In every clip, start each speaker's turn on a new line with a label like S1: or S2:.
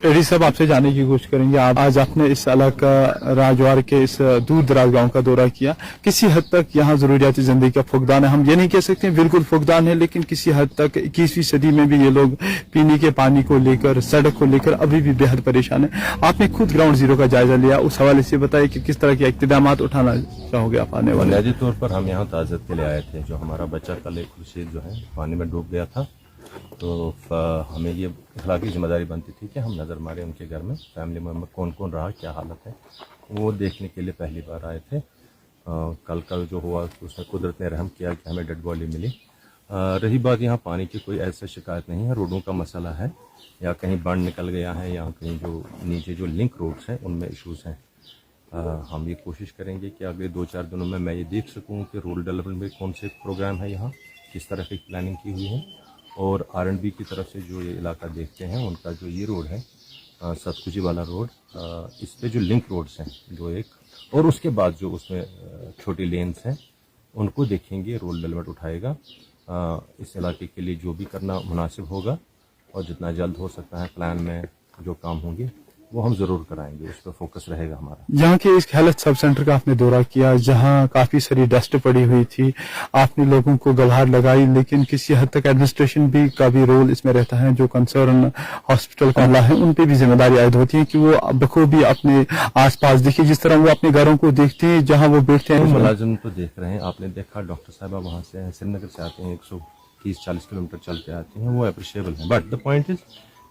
S1: Teddy साहब, आपसे जानने की कोशिश करेंगे। आप आज आपने इस इलाका राजवार के इस दूर दराज गांव का दौरा किया। किसी हद तक यहाँ जरूरियाती जिंदगी का फुकदान है, हम ये नहीं कह सकते बिल्कुल फुकदान है, लेकिन किसी हद तक 21वीं सदी में भी ये लोग पीने के पानी को लेकर, सड़क को लेकर अभी भी बेहद परेशान है। आपने खुद ग्राउंड जीरो का जायजा लिया, उस हवाले से बताइए कि किस तरह के इक़्तिदाम उठाना चाहोगे आप आने वाले?
S2: बुनियादी तौर पर हम यहाँ ताज़त के लिए आए थे। जो हमारा बच्चा कल एक खुर्शीद जो है पानी में डूब गया था, तो हमें ये इखलाकी जिम्मेदारी बनती थी कि हम नज़र मारें उनके घर में, फैमिली मेम्बर कौन कौन रहा, क्या हालत है, वो देखने के लिए पहली बार आए थे। कल जो हुआ उसमें कुदरत ने रहम किया कि हमें डेड बॉडी मिली। रही बात, यहाँ पानी की कोई ऐसा शिकायत नहीं है, रोडों का मसला है, या कहीं बंद निकल गया है, या कहीं जो नीचे जो लिंक रोड्स हैं उनमें इशूज़ हैं। हम ये कोशिश करेंगे कि अगले 2-4 दिनों में मैं ये देख सकूँ कि रूरल डेवलपमेंट में कौन से प्रोग्राम है, यहाँ किस तरह की प्लानिंग की हुई है, और R&B की तरफ से जो ये इलाका देखते हैं उनका जो ये रोड है सतकुची वाला रोड, इस पे जो लिंक रोड्स हैं जो एक, और उसके बाद जो उसमें छोटी लेन्स हैं उनको देखेंगे, रूरल डेवलपमेंट उठाएगा। इस इलाके के लिए जो भी करना मुनासिब होगा और जितना जल्द हो सकता है प्लान में जो काम होंगे वो हम जरूर कराएंगे, उस पर फोकस रहेगा हमारा।
S1: यहाँ के इस हेल्थ सब सेंटर का आपने दौरा किया, जहाँ काफी सारी डस्ट पड़ी हुई थी, आपने लोगों को गवार लगाई, लेकिन किसी हद तक एडमिनिस्ट्रेशन भी का भी रोल इसमें रहता है। जो कंसर्न हॉस्पिटल का अमला है उन पे भी जिम्मेदारी आयद होती है कि वो बखूबी अपने आसपास देखिए, जिस तरह वो अपने घरों को देखते हैं, जहाँ वो बैठते हैं।
S2: मुलाजिम तो देख रहे हैं, आपने देखा डॉक्टर साहबा वहाँ से श्रीनगर से आते हैं, 130-40 किलोमीटर चल के आते हैं, वो अप्रिशिएबल है। बट द पॉइंट इज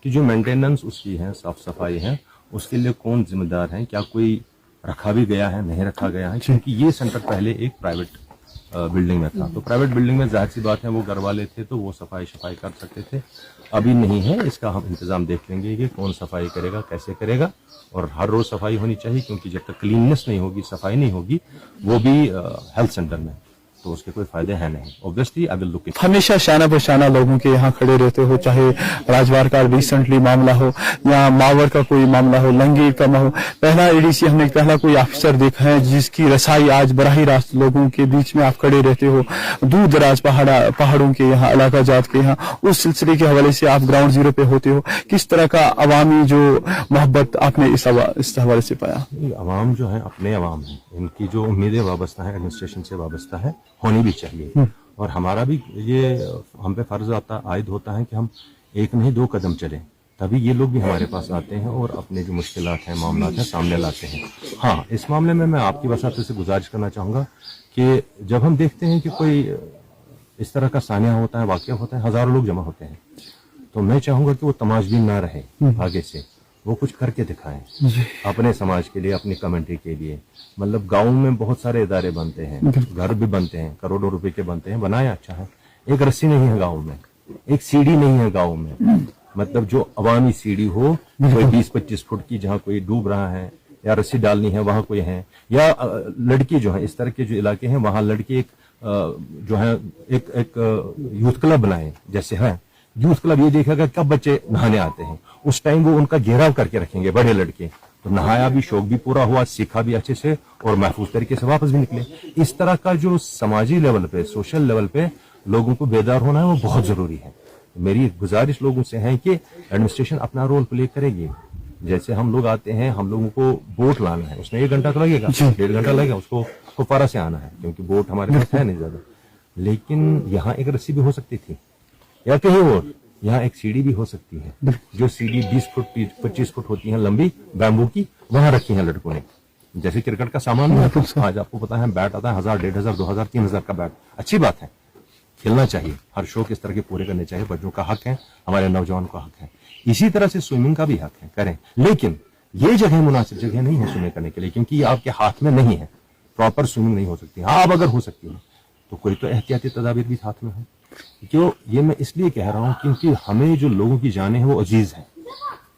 S2: कि जो मेंटेनेंस उसकी है, साफ सफाई है, उसके लिए कौन जिम्मेदार है, क्या कोई रखा भी गया है, नहीं रखा गया है, क्योंकि ये सेंटर पहले एक प्राइवेट बिल्डिंग में था। तो प्राइवेट बिल्डिंग में जाहिर सी बात है वो घर वाले थे तो वो सफाई कर सकते थे, अभी नहीं है। इसका हम इंतजाम देख लेंगे कि कौन सफाई करेगा, कैसे करेगा, और हर रोज सफाई होनी चाहिए, क्योंकि जब तक क्लीननेस नहीं होगी, सफाई नहीं होगी, वो भी हेल्थ सेंटर में, तो उसके कोई फायदे हैं नहीं। Obviously I will look it.
S1: हमेशा शाना बशाना लोगों के यहाँ खड़े रहते हो, चाहे राजवार का रिसेंटली मामला हो या मावर का कोई मामला हो, लंगेर का हो। पहला एडीसी हमने पहला कोई ऑफिसर देखा है जिसकी रसाई आज बराही रास्त लोगों के बीच में आप खड़े रहते हो, दूर दराज पहाड़ों के यहाँ, इलाका जात के यहाँ। उस सिलसिले के हवाले से आप ग्राउंड जीरो पे होते हो, किस तरह का अवामी जो मोहब्बत आपने इस हवाले से पाया?
S2: अवाम जो है अपने अवाम है, इनकी जो उम्मीदें वाबस्ता है एडमिनिस्ट्रेशन से वाबस्ता है, होनी भी चाहिए। और हमारा भी ये हम पे फर्ज आयद होता है कि हम एक नहीं 2 कदम चलें, तभी ये लोग भी हमारे पास आते हैं और अपने जो मुश्किलात हैं, मामलात हैं, सामने लाते हैं। हाँ, इस मामले में मैं आपकी वसात से गुजारिश करना चाहूँगा कि जब हम देखते हैं कि कोई इस तरह का सानिया होता है, वाक़या होता है, हज़ारों लोग जमा होते हैं, तो मैं चाहूँगा कि वो तमाशबीन ना रहे, आगे से वो कुछ करके दिखाएं अपने समाज के लिए, अपनी कम्युनिटी के लिए। मतलब गांव में बहुत सारे इदारे बनते हैं, घर भी बनते हैं, करोड़ों रुपए के बनते हैं, बनाया अच्छा है। एक रस्सी नहीं है गांव में, एक सीढ़ी नहीं है गांव में, मतलब जो अवामी सीढ़ी हो, कोई 20-25 फुट की, जहाँ कोई डूब रहा है या रस्सी डालनी है वहां कोई है, या लड़की जो है, इस तरह के जो इलाके हैं वहां लड़की एक जो है एक यूथ क्लब बनाए, जैसे है यूथ क्लब, ये देखेगा कब बच्चे नहाने आते हैं, उस टाइम वो उनका घेराव करके रखेंगे बड़े लड़के, तो नहाया भी, शौक भी पूरा हुआ, सीखा भी अच्छे से, और महफूज तरीके से वापस भी निकले। इस तरह का जो समाजी लेवल पे, सोशल लेवल पे लोगों को बेदार होना है, वो बहुत जरूरी है। मेरी गुजारिश लोगों से है कि एडमिनिस्ट्रेशन अपना रोल प्ले करेगी। जैसे हम लोग आते हैं, हम लोगों को बोट लाना है, उसमें 1 घंटा तो लगेगा, 1.5 घंटा लगेगा, उसको कुपवारा से आना है, क्योंकि बोट हमारे पास है नहीं ज्यादा। लेकिन यहाँ एक रस्सी भी हो सकती थी, या कहीं और यहाँ एक सीढ़ी भी हो सकती है, जो सीढ़ी 20 फुट 25 फुट होती है लंबी, बैम्बू की, वहां रखी है लड़कों ने। जैसे क्रिकेट का सामान है, आज आपको पता है बैट आता है 1000, 1500, 2000, 3000 का बैट। अच्छी बात है, खेलना चाहिए, हर शौक इस तरह के पूरे करने चाहिए, बच्चों का हक है, हमारे नौजवान का हक है। इसी तरह से स्विमिंग का भी हक है, करें, लेकिन ये जगह मुनासिब जगह नहीं है स्विमिंग करने के लिए, क्योंकि ये आपके हाथ में नहीं है, प्रॉपर स्विमिंग नहीं हो सकती। हाँ, अब अगर हो सकती है तो कोई तो एहतियाती तदाबीर भी हाथ में है। क्यों ये मैं इसलिए कह रहा हूं, क्योंकि हमें जो लोगों की जानें हैं वो अजीज है,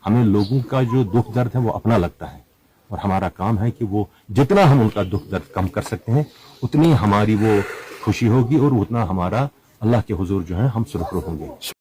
S2: हमें लोगों का जो दुख दर्द है वो अपना लगता है, और हमारा काम है कि वो जितना हम उनका दुख दर्द कम कर सकते हैं, उतनी हमारी वो खुशी होगी, और उतना हमारा अल्लाह के हुजूर जो है हम सुरखरू होंगे।